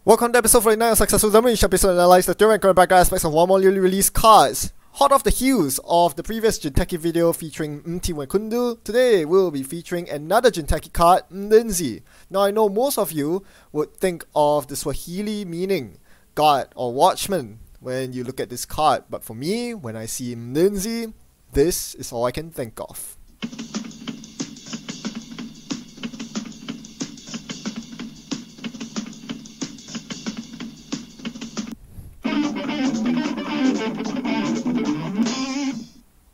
Welcome to episode 49 of Successful Zone. In each episode, analyze the theory and current background aspects of one more newly released cards. Hot off the heels of the previous Jinteki video featuring Mlinzi and Kundu, today we'll be featuring another Jinteki card, Mlinzi. Now I know most of you would think of the Swahili meaning, God or Watchman, when you look at this card. But for me, when I see Mlinzi, this is all I can think of.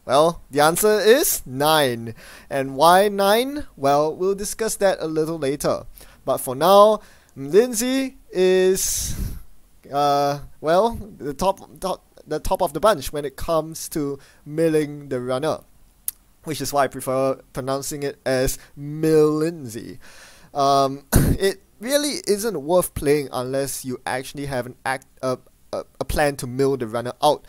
Well, the answer is 9. And why 9? Well, we'll discuss that a little later. But for now, Mlinzi is, the top of the bunch when it comes to milling the runner. Which is why I prefer pronouncing it as Mlinzi. It really isn't worth playing unless you actually have a plan to mill the runner out.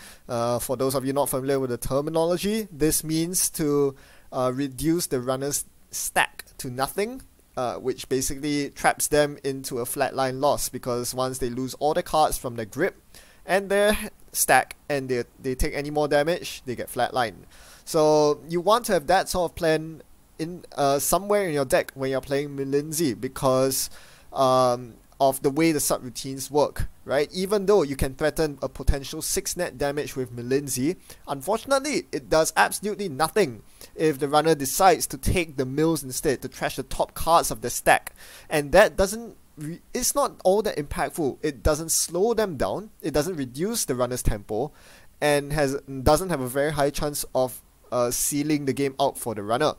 For those of you not familiar with the terminology, this means to reduce the runner's stack to nothing, which basically traps them into a flatline loss, because once they lose all the cards from their grip and their stack and they take any more damage, they get flatline. So you want to have that sort of plan in somewhere in your deck when you're playing Mlinzi, because of the way the subroutines work, right? Even though you can threaten a potential 6 net damage with Mlinzi, unfortunately, it does absolutely nothing if the runner decides to take the mills instead, to trash the top cards of the stack. And that it's not all that impactful. It doesn't slow them down, it doesn't reduce the runner's tempo, and doesn't have a very high chance of sealing the game out for the runner.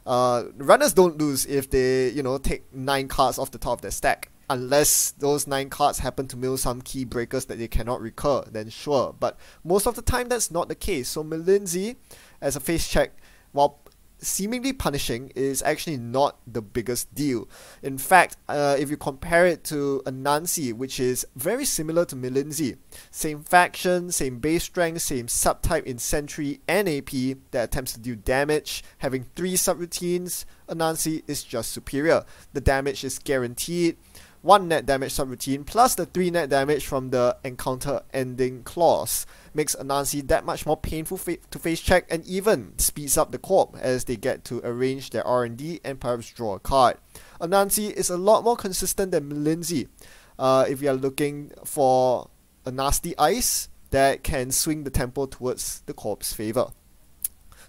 Runners don't lose if they, take 9 cards off the top of their stack. Unless those 9 cards happen to mill some key breakers that they cannot recur, then sure. But most of the time that's not the case. So Mlinzi, as a face check, while seemingly punishing, is actually not the biggest deal. In fact, if you compare it to Anansi, which is very similar to Mlinzi, same faction, same base strength, same subtype in Sentry and AP that attempts to do damage, having 3 subroutines, Anansi is just superior. The damage is guaranteed. 1 net damage subroutine plus the 3 net damage from the encounter ending clause makes Anansi that much more painful to face check, and even speeds up the corp as they get to arrange their R&D and perhaps draw a card. Anansi is a lot more consistent than Mlinzi if you are looking for a nasty ice that can swing the tempo towards the corp's favor.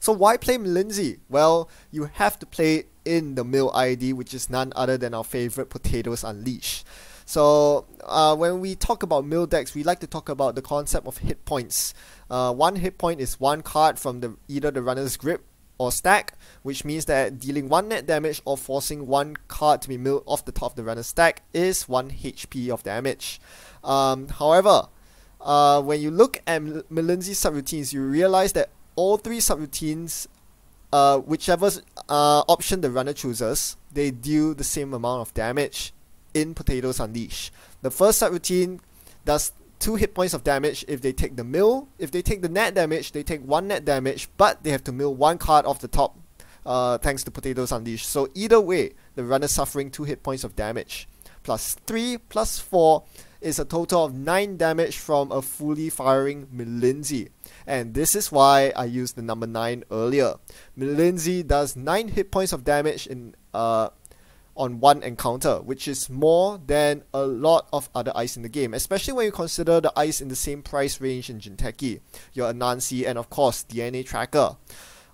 So why play Mlinzi? Well, you have to play in the mill ID, which is none other than our favorite Potatoes Unleashed. So when we talk about mill decks, we like to talk about the concept of hit points. 1 hit point is 1 card from either the runner's grip or stack, which means that dealing 1 net damage or forcing 1 card to be milled off the top of the runner's stack is 1 HP of damage. However, when you look at Mlinzi subroutines, you realize that all 3 subroutines, whichever option the runner chooses, they deal the same amount of damage in Potatoes Unleashed. The first subroutine does 2 hit points of damage if they take the mill. If they take the net damage, they take 1 net damage, but they have to mill 1 card off the top thanks to Potatoes Unleashed. So either way, the runner suffering 2 hit points of damage. Plus 3 plus 4 is a total of 9 damage from a fully firing Mlinzi. And this is why I used the number 9 earlier. Mlinzi does 9 hit points of damage on 1 encounter, which is more than a lot of other ice in the game, especially when you consider the ice in the same price range in Jinteki, your Anansi, and of course DNA Tracker.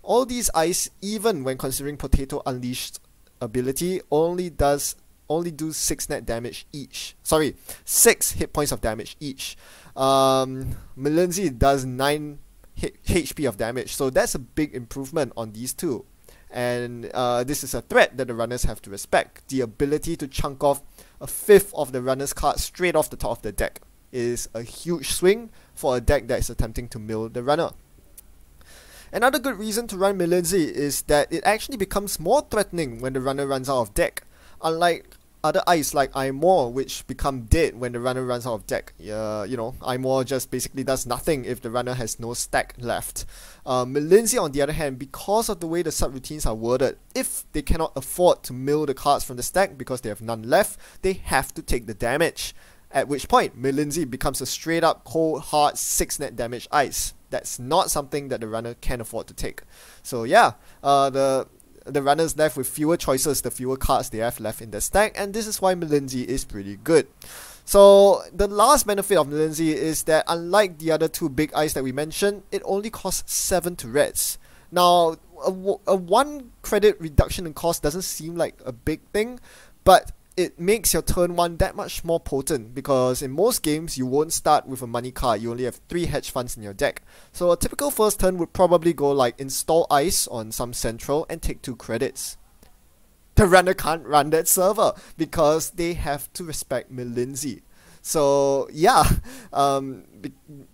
All these ice, even when considering Potato Unleashed ability, only do 6 net damage each. 6 hit points of damage each. Mlinzi does 9 HP of damage, so that's a big improvement on these two. And this is a threat that the runners have to respect. The ability to chunk off a 5th of the runner's cards straight off the top of the deck is a huge swing for a deck that is attempting to mill the runner. Another good reason to run Mlinzi is that it actually becomes more threatening when the runner runs out of deck. Unlike other ice like Imor, which become dead when the runner runs out of deck. Imor just basically does nothing if the runner has no stack left. Mlinzi, on the other hand, because of the way the subroutines are worded, if they cannot afford to mill the cards from the stack because they have none left, they have to take the damage. At which point, Mlinzi becomes a straight up cold, hard 6 net damage ice. That's not something that the runner can afford to take. So yeah, the runner's left with fewer choices, the fewer cards they have left in their stack, and this is why Mlinzi is pretty good. So the last benefit of Mlinzi is that unlike the other 2 big ice that we mentioned, it only costs 7 to reds. Now, a 1 credit reduction in cost doesn't seem like a big thing, but it makes your turn 1 that much more potent, because in most games you won't start with a money card, you only have 3 hedge funds in your deck. So a typical first turn would probably go like install ice on some central and take 2 credits. The runner can't run that server because they have to respect Mlinzi. So yeah,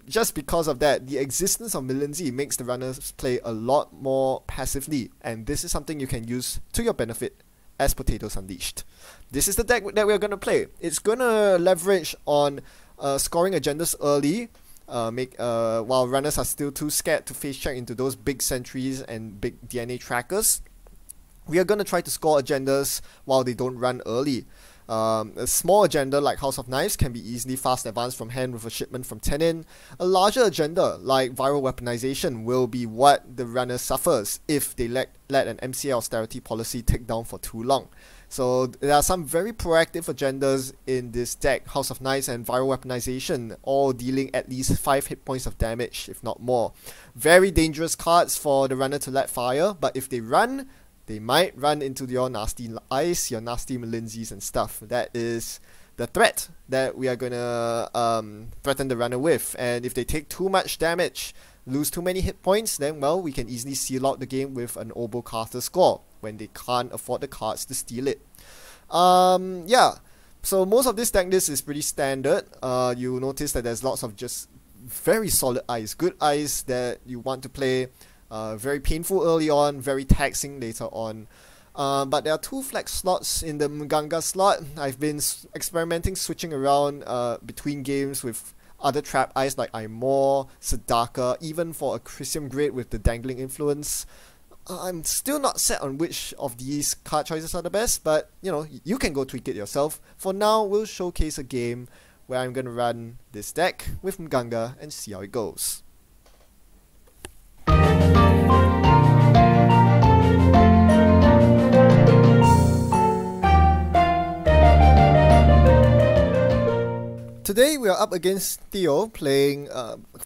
just because of that, the existence of Mlinzi makes the runners play a lot more passively, and this is something you can use to your benefit as Potatoes Unleashed. This is the deck that we're going to play. It's going to leverage on scoring agendas early, while runners are still too scared to face check into those big sentries and big DNA trackers. We are going to try to score agendas while they don't run early. A small agenda like House of Knives can be easily fast advanced from hand with a shipment from 10 in. A larger agenda like Viral Weaponization will be what the runner suffers if they let an MCA austerity policy tick down for too long. So there are some very proactive agendas in this deck. House of Knives and Viral Weaponization all dealing at least 5 hit points of damage, if not more. Very dangerous cards for the runner to let fire, but if they run, they might run into your nasty ice, your nasty Mlinzis and stuff. That is the threat that we are gonna threaten the runner with. And if they take too much damage, lose too many hit points, then well, we can easily seal out the game with an Oboe Carter score when they can't afford the cards to steal it. Yeah, so most of this deck list is pretty standard. You notice that there's lots of just very solid ice, good ice that you want to play. Very painful early on, very taxing later on. But there are 2 flex slots in the Mganga slot. I've been experimenting switching around between games with other trap ice like Aimor, Sadaka, even for a Chrysium Grid with the Dangling Influence. I'm still not set on which of these card choices are the best, but you know, you can go tweak it yourself. For now, we'll showcase a game where I'm going to run this deck with Mganga and see how it goes. Today we are up against Theo playing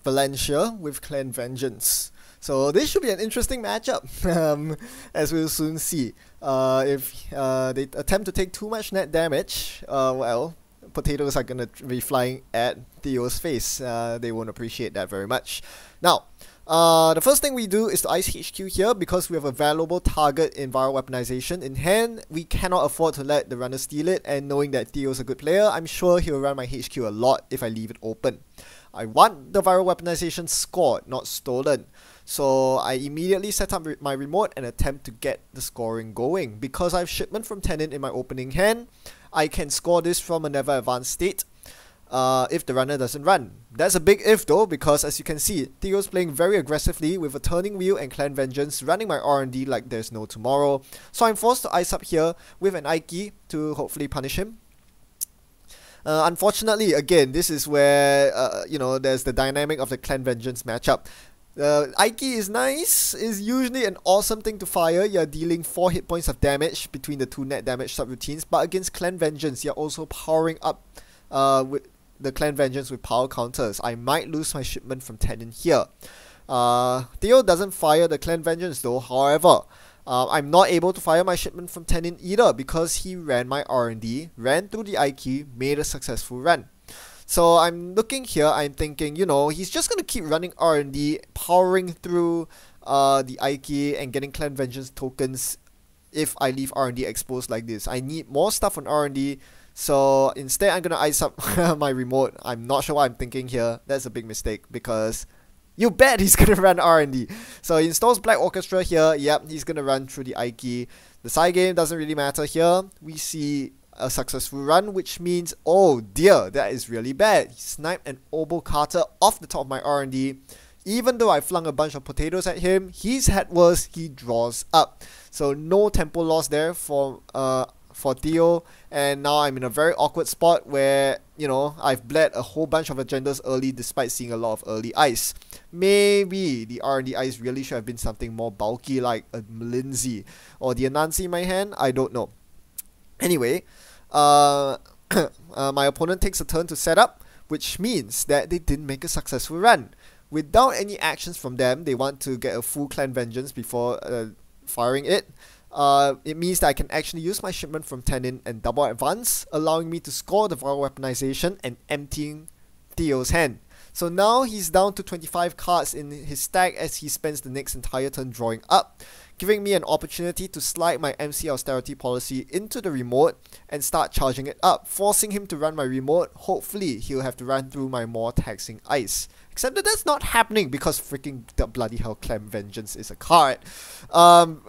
Valencia with Clan Vengeance. So this should be an interesting matchup, as we'll soon see. If they attempt to take too much net damage, well, potatoes are going to be flying at Theo's face. They won't appreciate that very much. Now, the first thing we do is to ice HQ here because we have a valuable target in Viral Weaponization in hand. We cannot afford to let the runner steal it, and knowing that Theo's a good player, I'm sure he'll run my HQ a lot if I leave it open. I want the Viral Weaponization scored, not stolen. So I immediately set up my remote and attempt to get the scoring going. Because I have shipment from Tenant in my opening hand, I can score this from a never advanced state. If the runner doesn't run. That's a big if though, because as you can see, Theo's playing very aggressively with a Turning Wheel and Clan Vengeance running my R&D like there's no tomorrow. So I'm forced to ice up here with an Ike to hopefully punish him. Unfortunately, again, this is where, you know, there's the dynamic of the Clan Vengeance matchup. Ike is nice, is usually an awesome thing to fire. You're dealing 4 hit points of damage between the 2 net damage subroutines, but against Clan Vengeance, you're also powering up with the Clan Vengeance with power counters. I might lose my shipment from Tenant here. Theo doesn't fire the Clan Vengeance though, however, I'm not able to fire my shipment from Tenant either because he ran my R&D, ran through the IQ, made a successful run. So I'm looking here, I'm thinking, you know, he's just going to keep running R&D, powering through the IQ and getting Clan Vengeance tokens if I leave R&D exposed like this. I need more stuff on R&D. So instead, I'm going to ice up my remote. I'm not sure what I'm thinking here. That's a big mistake because you bet he's going to run R&D. So he installs Black Orchestra here. Yep, he's going to run through the Ike. The side game doesn't really matter here. We see a successful run, which means, oh dear, that is really bad. He sniped an Oboe Carter off the top of my R&D. Even though I flung a bunch of potatoes at him, he's had worse, he draws up. So no tempo loss there for for Theo, and now I'm in a very awkward spot where, you know, I've bled a whole bunch of agendas early despite seeing a lot of early ice. Maybe the R&D ice really should have been something more bulky like a Mlinzi or the Anansi in my hand, I don't know. Anyway, my opponent takes a turn to set up, which means that they didn't make a successful run. Without any actions from them, they want to get a full clan vengeance before firing it. It means that I can actually use my shipment from 10 in and double advance, allowing me to score the viral weaponization and emptying Theo's hand. So now he's down to 25 cards in his stack as he spends the next entire turn drawing up, giving me an opportunity to slide my MC austerity policy into the remote and start charging it up, forcing him to run my remote. Hopefully he'll have to run through my more taxing ice. Except that that's not happening because freaking the bloody hell Clan Vengeance is a card.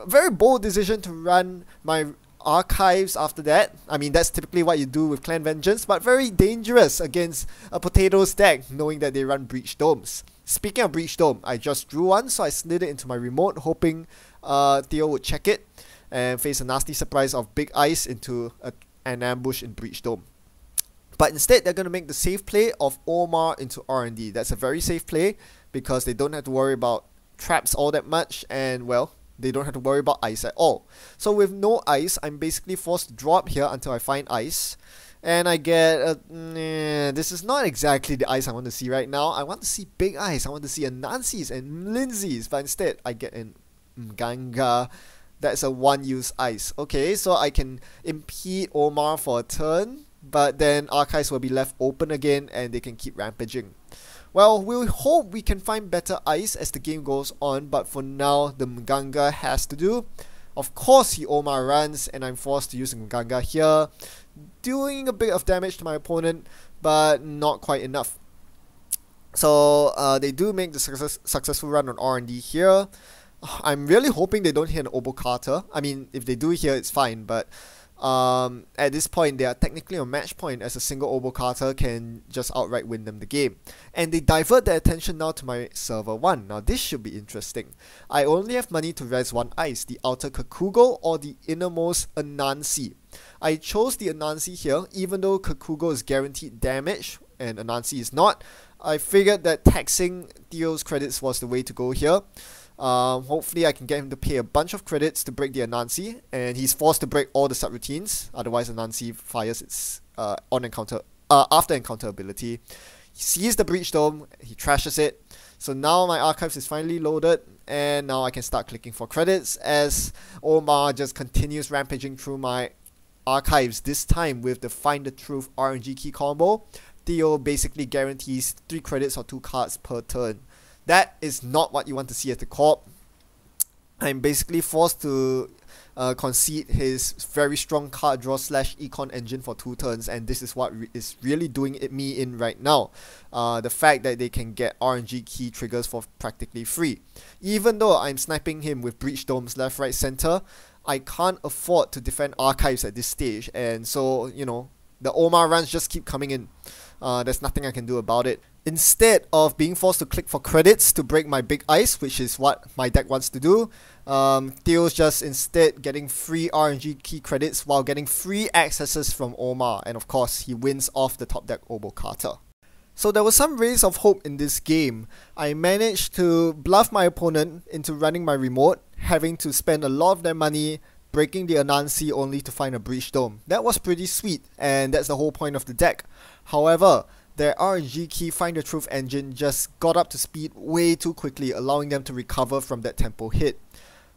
Very bold decision to run my archives after that. I mean, that's typically what you do with Clan Vengeance, but very dangerous against a Potatoes deck, knowing that they run Breach Domes. Speaking of Breach Dome, I just drew one, so I slid it into my remote, hoping Theo would check it and face a nasty surprise of Big Ice into an ambush in Breach Dome. But instead, they're going to make the safe play of Omar into R&D. That's a very safe play because they don't have to worry about traps all that much, and well, they don't have to worry about ice at all. So with no ice, I'm basically forced to drop here until I find ice. And I get this is not exactly the ice I want to see right now. I want to see big ice. I want to see Anansis and Mlinzis, but instead I get an Mganga. That's a one-use ice. Okay, so I can impede Omar for a turn, but then archives will be left open again and they can keep rampaging. Well, we'll hope we can find better ice as the game goes on, but for now, the Mganga has to do. Of course, he Omar runs, and I'm forced to use Mganga here, doing a bit of damage to my opponent, but not quite enough. So, they do make the successful run on R&D here. I'm really hoping they don't hit an Obo Carter. I mean, if they do here, it's fine, but at this point, they are technically on match point as a single Obo Carter can just outright win them the game. And they divert their attention now to my server 1. Now this should be interesting. I only have money to res one ice, the outer Kakugo or the innermost Anansi. I chose the Anansi here, even though Kakugo is guaranteed damage and Anansi is not. I figured that taxing Theo's credits was the way to go here. Hopefully I can get him to pay a bunch of credits to break the Anansi, and he's forced to break all the subroutines, otherwise Anansi fires its after encounter ability. He sees the Breach Dome, he trashes it, so now my archives is finally loaded, and now I can start clicking for credits as Omar just continues rampaging through my archives, this time with the Find the Truth RNG key combo. Theo basically guarantees 3 credits or 2 cards per turn. That is not what you want to see at the corp. I'm basically forced to concede his very strong card draw / econ engine for 2 turns, and this is what is really doing me in right now. The fact that they can get RNG key triggers for practically free. Even though I'm sniping him with Breach Domes left, right, center, I can't afford to defend archives at this stage, and so, you know, the Omar runs just keep coming in. There's nothing I can do about it. Instead of being forced to click for credits to break my big ice, which is what my deck wants to do, Theo's just instead getting free RNG key credits while getting free accesses from Omar, and of course he wins off the top deck Obo Carter. So there was some rays of hope in this game. I managed to bluff my opponent into running my remote, having to spend a lot of their money breaking the Anansi only to find a Breach Dome. That was pretty sweet, and that's the whole point of the deck. However, their RNG key Find the Truth engine just got up to speed way too quickly, allowing them to recover from that tempo hit.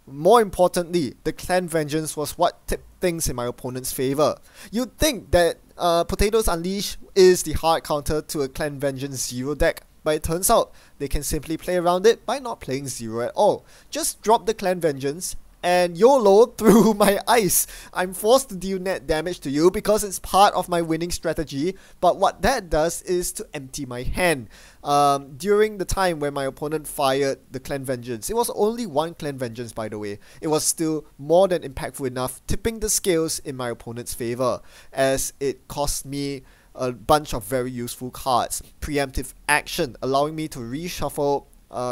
More importantly, the Clan Vengeance was what tipped things in my opponent's favor. You'd think that Potatoes Unleashed is the hard counter to a Clan Vengeance 0 deck, but it turns out they can simply play around it by not playing 0 at all. Just drop the Clan Vengeance and YOLO through my ice. I'm forced to deal net damage to you because it's part of my winning strategy, but what that does is to empty my hand. During the time when my opponent fired the Clan Vengeance, it was only one Clan Vengeance by the way, it was still more than impactful enough, tipping the scales in my opponent's favor, as it cost me a bunch of very useful cards. Preemptive action, allowing me to reshuffle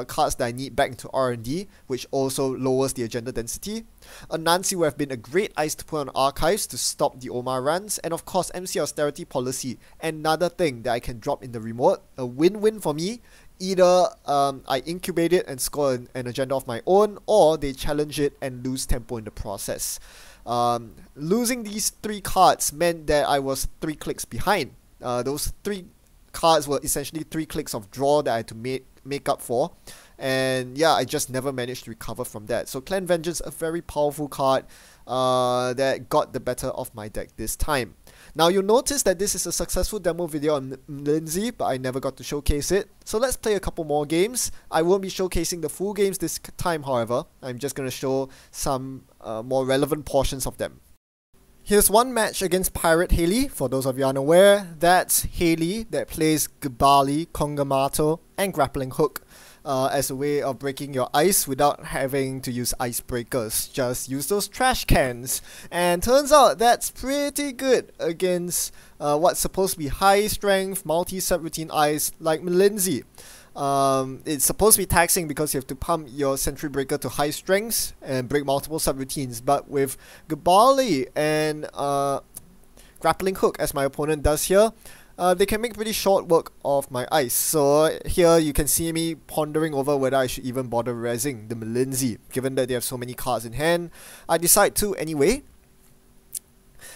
cards that I need back into R&D, which also lowers the agenda density. Anansi would have been a great ice to put on archives to stop the Omar runs, and of course MC Austerity Policy, another thing that I can drop in the remote, a win-win for me. Either I incubate it and score an agenda of my own, or they challenge it and lose tempo in the process. Losing these 3 cards meant that I was 3 clicks behind. Those 3 cards were essentially 3 clicks of draw that I had to make up for, and yeah, I just never managed to recover from that. So Clan Vengeance, a very powerful card that got the better of my deck this time. Now you'll notice that this is a successful demo video on Mlinzi, but I never got to showcase it. So let's play a couple more games. I won't be showcasing the full games this time, however. I'm just going to show some more relevant portions of them. Here's one match against Pirate Haley. For those of you unaware, that's Haley that plays Gabali, Kongamato, and Grappling Hook as a way of breaking your ice without having to use icebreakers. Just use those trash cans. And turns out that's pretty good against what's supposed to be high strength, multi-subroutine ice like Mlinzi. It's supposed to be taxing because you have to pump your Sentry Breaker to high strengths and break multiple subroutines, but with Gabali and Grappling Hook, as my opponent does here, they can make pretty short work of my ice. So here you can see me pondering over whether I should even bother rezzing the Mlinzi, given that they have so many cards in hand. I decide to anyway.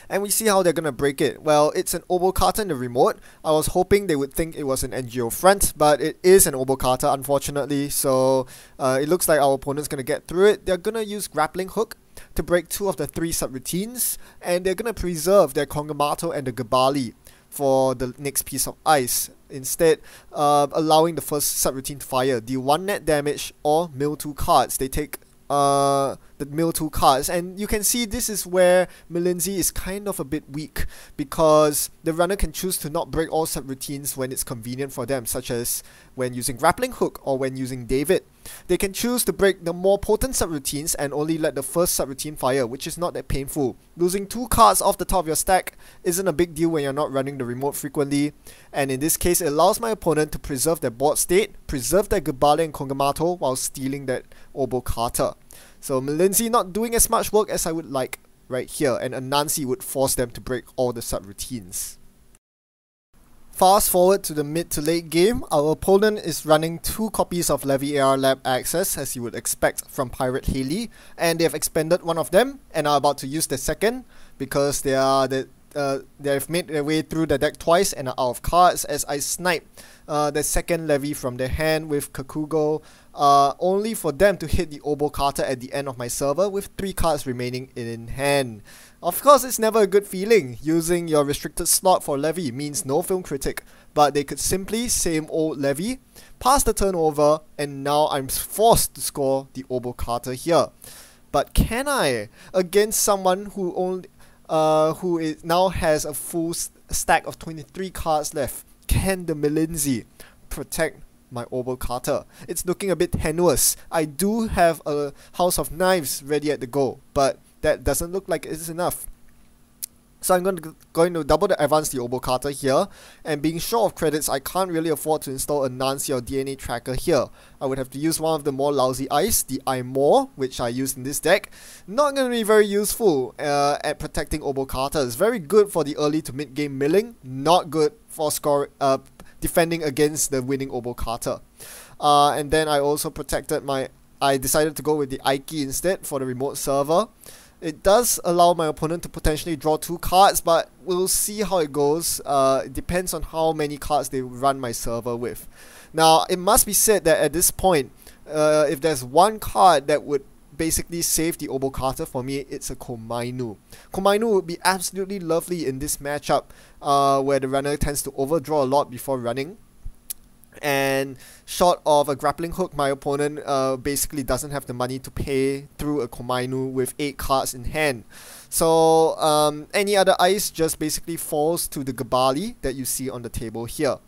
And we see how they're gonna break it. Well, it's an Obo Carter in the remote. I was hoping they would think it was an NGO front, but it is an Obo Carter, unfortunately. So it looks like our opponent's gonna get through it. They're gonna use Grappling Hook to break 2 of the 3 subroutines, and they're gonna preserve their Kongamato and the Gabali for the next piece of ice, instead allowing the first subroutine to fire, deal 1 net damage, or mill 2 cards. They take the mill 2 cards, and you can see this is where Mlinzi is kind of a bit weak, because the runner can choose to not break all subroutines when it's convenient for them, such as when using Grappling Hook or when using David. They can choose to break the more potent subroutines and only let the first subroutine fire, which is not that painful. Losing 2 cards off the top of your stack isn't a big deal when you're not running the remote frequently, and in this case it allows my opponent to preserve their board state, preserve their Gabali and Kongamato while stealing that Obo Carter. So Mlinzi not doing as much work as I would like right here, and Anansi would force them to break all the subroutines. Fast forward to the mid to late game, our opponent is running 2 copies of Levy AR Lab Access, as you would expect from Pirate Haley, and they have expended one of them and are about to use the second because they have made their way through the deck twice and are out of cards, as I snipe the second Levy from their hand with Kakugo, only for them to hit the Obo Carter at the end of my server with 3 cards remaining in hand. Of course, it's never a good feeling. Using your restricted slot for Levy means no Film Critic, but they could simply same old Levy, pass the turn over, and now I'm forced to score the Obo Carter here. But can I? Against someone who now has a full stack of 23 cards left, can the Mlinzi protect my Obo Carter? It's looking a bit tenuous. I do have a House of Knives ready at the go, but that doesn't look like it's enough. So I'm going to double the advance the Obo Carter here, and being short of credits, I can't really afford to install a Nancy or DNA tracker here. I would have to use one of the more lousy ice, the More, which I used in this deck. Not going to be very useful at protecting Obo Carter. It's very good for the early to mid game milling, not good for defending against the winning Obo Carter. And then I also I decided to go with the Aiki instead for the remote server. It does allow my opponent to potentially draw 2 cards, but we'll see how it goes. It depends on how many cards they run my server with. Now, it must be said that at this point, if there's one card that would basically save the Obo Carter for me, it's a Komainu. Komainu would be absolutely lovely in this matchup, where the runner tends to overdraw a lot before running. And short of a Grappling Hook, my opponent basically doesn't have the money to pay through a Komainu with 8 cards in hand. So any other ice just basically falls to the Gabali that you see on the table here.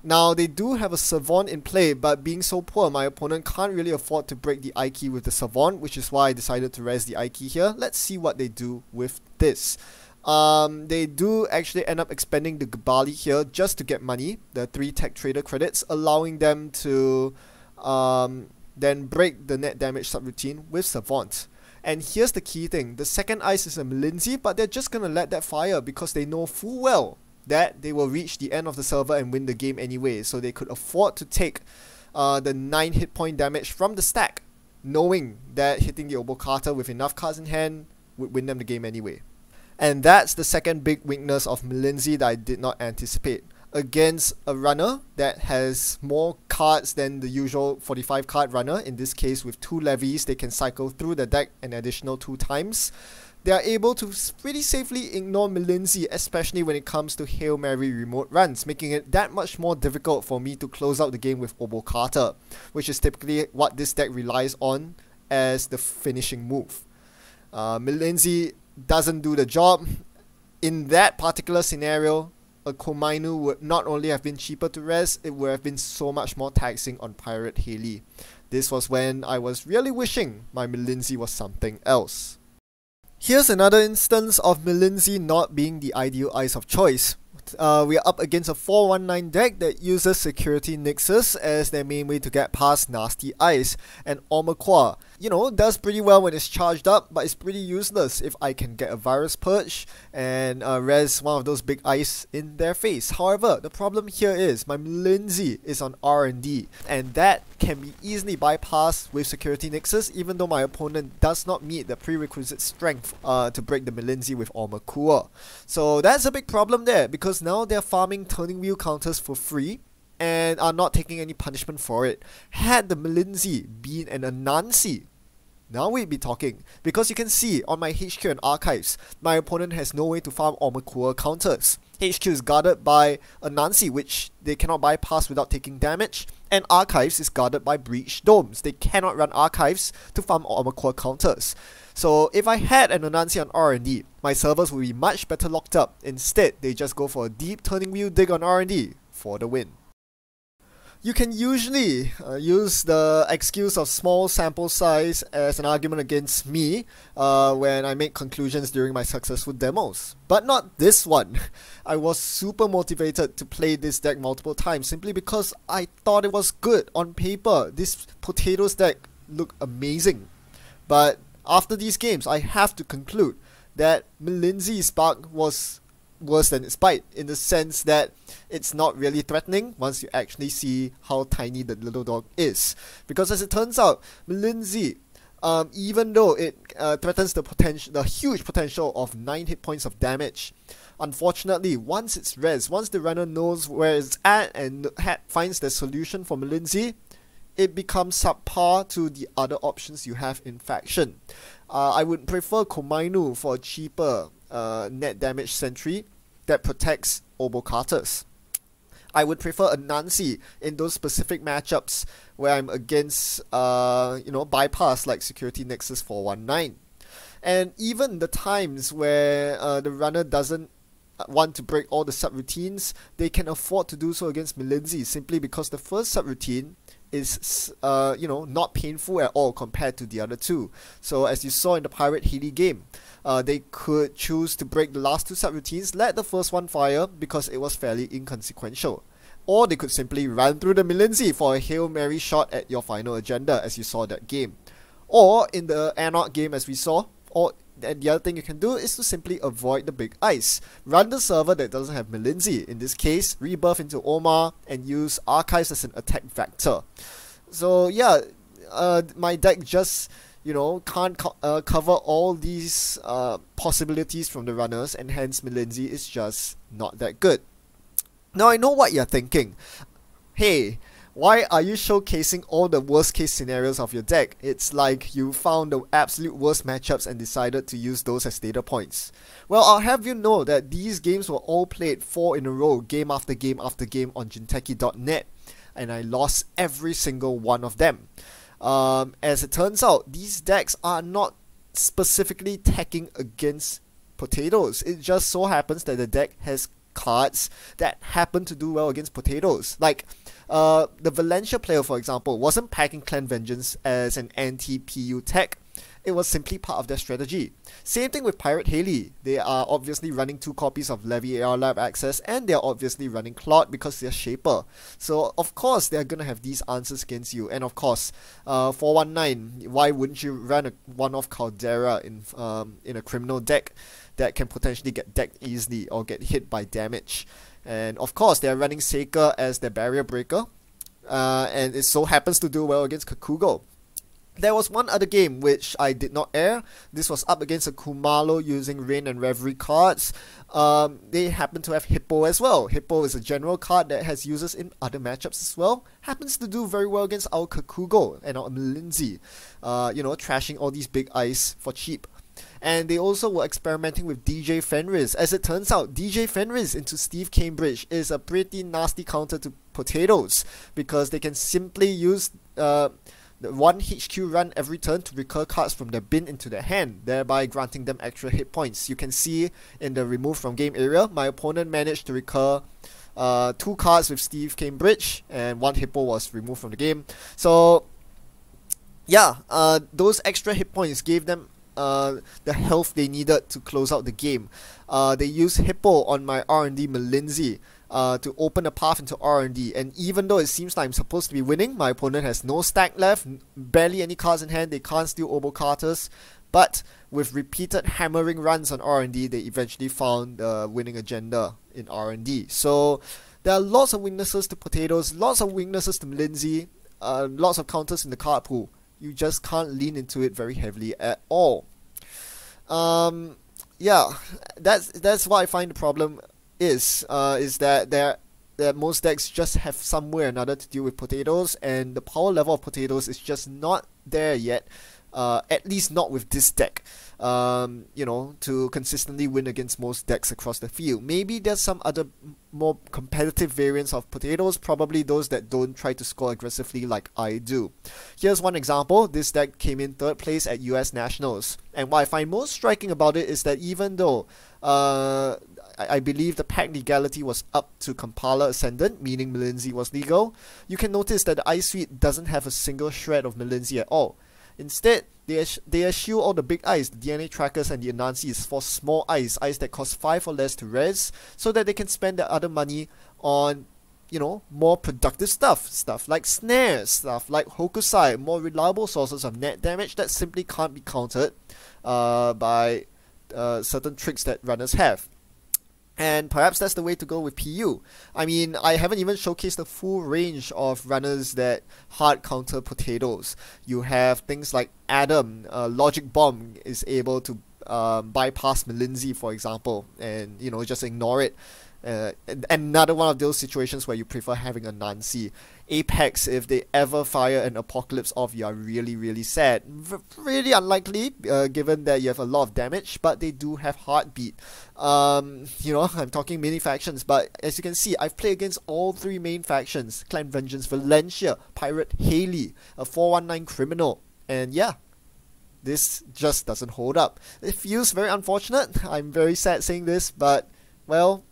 Now, they do have a Savant in play, but being so poor, my opponent can't really afford to break the Aiki with the Savant, which is why I decided to res the Aiki here. Let's see what they do with this. They do actually end up expending the Gabali here just to get money, the 3 tech trader credits, allowing them to then break the net damage subroutine with Savant. And here's the key thing, the second ice is a Mlinzi, but they're just gonna let that fire because they know full well that they will reach the end of the server and win the game anyway, so they could afford to take the 9 hit point damage from the stack, knowing that hitting the Obokata with enough cards in hand would win them the game anyway. And that's the second big weakness of Mlinzi that I did not anticipate. Against a runner that has more cards than the usual 45 card runner, in this case with 2 levies, they can cycle through the deck an additional 2 times. They are able to pretty safely ignore Mlinzi, especially when it comes to Hail Mary remote runs, making it that much more difficult for me to close out the game with Obokata, which is typically what this deck relies on as the finishing move. Mlinzi doesn't do the job. In that particular scenario, a Komainu would not only have been cheaper to res, it would have been so much more taxing on Pirate Haley. This was when I was really wishing my Mlinzi was something else. Here's another instance of Mlinzi not being the ideal ice of choice. We are up against a 419 deck that uses Security Nixus as their main way to get past Nasty Ice, and Omaqua, does pretty well when it's charged up, but it's pretty useless if I can get a Virus Purge and res one of those big ice in their face. However, the problem here is my Mlinzi is on R&D, and that can be easily bypassed with Security Nixus, even though my opponent does not meet the prerequisite strength to break the Mlinzi with Omaqua. So that's a big problem there, because now they're farming turning wheel counters for free and are not taking any punishment for it. Had the Mlinzi been an Anansi, now we'd be talking, because you can see on my HQ and archives, my opponent has no way to farm Omaqua counters. HQ is guarded by Anansi, which they cannot bypass without taking damage, and archives is guarded by breach domes. They cannot run archives to farm Omaqua counters. So if I had an Anansi on R&D, my servers would be much better locked up. Instead, they just go for a deep turning wheel dig on R&D for the win. You can usually use the excuse of small sample size as an argument against me when I make conclusions during my successful demos. But not this one. I was super motivated to play this deck multiple times simply because I thought it was good on paper. This Potatoes deck looked amazing. But after these games, I have to conclude that Mlinzi's bug was worse than its bite, in the sense that it's not really threatening once you actually see how tiny the little dog is. Because as it turns out, Mlinzi, even though it threatens the huge potential of 9 hit points of damage, unfortunately, once it's res, once the runner knows where it's at and finds the solution for Mlinzi, it becomes subpar to the other options you have in faction. I would prefer Komainu for a cheaper net damage sentry that protects Obokatas. I would prefer Anansi in those specific matchups where I'm against bypass like Security Nexus 419. And even the times where the runner doesn't want to break all the subroutines, they can afford to do so against Mlinzi simply because the first subroutine is not painful at all compared to the other two. So as you saw in the Pirate Haley game, they could choose to break the last 2 subroutines, let the first one fire because it was fairly inconsequential. Or they could simply run through the Mlinzi for a Hail Mary shot at your final agenda, as you saw that game. Or in the Anarch game, as we saw, and the other thing you can do is to simply avoid the big ice. Run the server that doesn't have Mlinzi, in this case, rebuff into Omar and use archives as an attack vector. So yeah, my deck just can't cover all these possibilities from the runners, and hence Mlinzi is just not that good. Now I know what you're thinking. Hey, why are you showcasing all the worst case scenarios of your deck? It's like you found the absolute worst matchups and decided to use those as data points. Well, I'll have you know that these games were all played 4 in a row, game after game after game on Jinteki.net, and I lost every single one of them. As it turns out, these decks are not specifically teching against Potatoes. It just so happens that the deck has cards that happen to do well against Potatoes. Like the Valencia player, for example, wasn't packing Clan Vengeance as an anti-PU tech, It was simply part of their strategy. Same thing with Pirate Haley. They are obviously running 2 copies of Levy AR Lab Access, and they're obviously running Claude because they're Shaper. So of course they're gonna have these answers against you. And of course, 419, why wouldn't you run a one-off Caldera in a criminal deck that can potentially get decked easily or get hit by damage? And of course, they're running Seika as their barrier breaker, and it so happens to do well against Kakugo. There was one other game which I did not air. This was up against a Kumalo using Rain and Reverie cards. They happen to have Hippo as well. Hippo is a general card that has users in other matchups as well. Happens to do very well against our Kakugo and our Mlinzi. Trashing all these big eyes for cheap. And they also were experimenting with DJ Fenris. As it turns out, DJ Fenris into Steve Cambridge is a pretty nasty counter to Potatoes, because they can simply use the 1 HQ run every turn to recur cards from their bin into their hand, thereby granting them extra hit points. You can see in the remove from game area, my opponent managed to recur 2 cards with Steve Cambridge, and 1 Hippo was removed from the game. So yeah, those extra hit points gave them the health they needed to close out the game. They used Hippo on my R&D Mlinzi to open a path into R&D, and even though it seems like I'm supposed to be winning, my opponent has no stack left, barely any cards in hand, they can't steal Obo Carters, but with repeated hammering runs on R&D, they eventually found the winning agenda in R&D. So there are lots of weaknesses to Potatoes, lots of weaknesses to Mlinzi, lots of counters in the card pool. You just can't lean into it very heavily at all. Yeah, that's what I find the problem is that most decks just have some way or another to deal with Potatoes, and the power level of Potatoes is just not there yet. At least not with this deck, to consistently win against most decks across the field. Maybe there's some other more competitive variants of Potatoes, probably those that don't try to score aggressively like I do. Here's one example. This deck came in 3rd place at US Nationals, and what I find most striking about it is that even though I believe the pack legality was up to Kampala Ascendant, meaning Mlinzi was legal, you can notice that the Ice Suite doesn't have a single shred of Mlinzi at all. Instead, they eschew all the big eyes, the DNA trackers and the Anansis for small eyes that cost 5 or less to res, so that they can spend their other money on, more productive stuff like snares, stuff like Hokusai, more reliable sources of net damage that simply can't be countered by certain tricks that runners have. And perhaps that's the way to go with PU. I mean, I haven't even showcased the full range of runners that hard counter Potatoes. You have things like Adam, Logic Bomb is able to bypass Mlinzi, for example, and just ignore it. And another one of those situations where you prefer having a Nancy. Apex, if they ever fire an Apocalypse off, you are really, really sad. Really unlikely, given that you have a lot of damage, but they do have Heartbeat. I'm talking mini factions, but as you can see, I've played against all 3 main factions: Clan Vengeance, Valencia, Pirate Haley, a 419 Criminal, and yeah, this just doesn't hold up. It feels very unfortunate. I'm very sad saying this, but, well,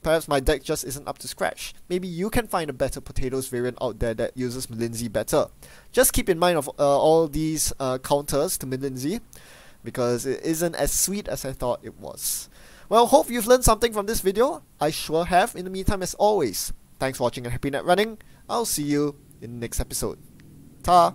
perhaps my deck just isn't up to scratch. Maybe you can find a better Potatoes variant out there that uses Mlinzi better. Just keep in mind of all these counters to Mlinzi, because it isn't as sweet as I thought it was. Well, hope you've learned something from this video. I sure have. In the meantime, as always, thanks for watching and happy net running. I'll see you in the next episode. Ta!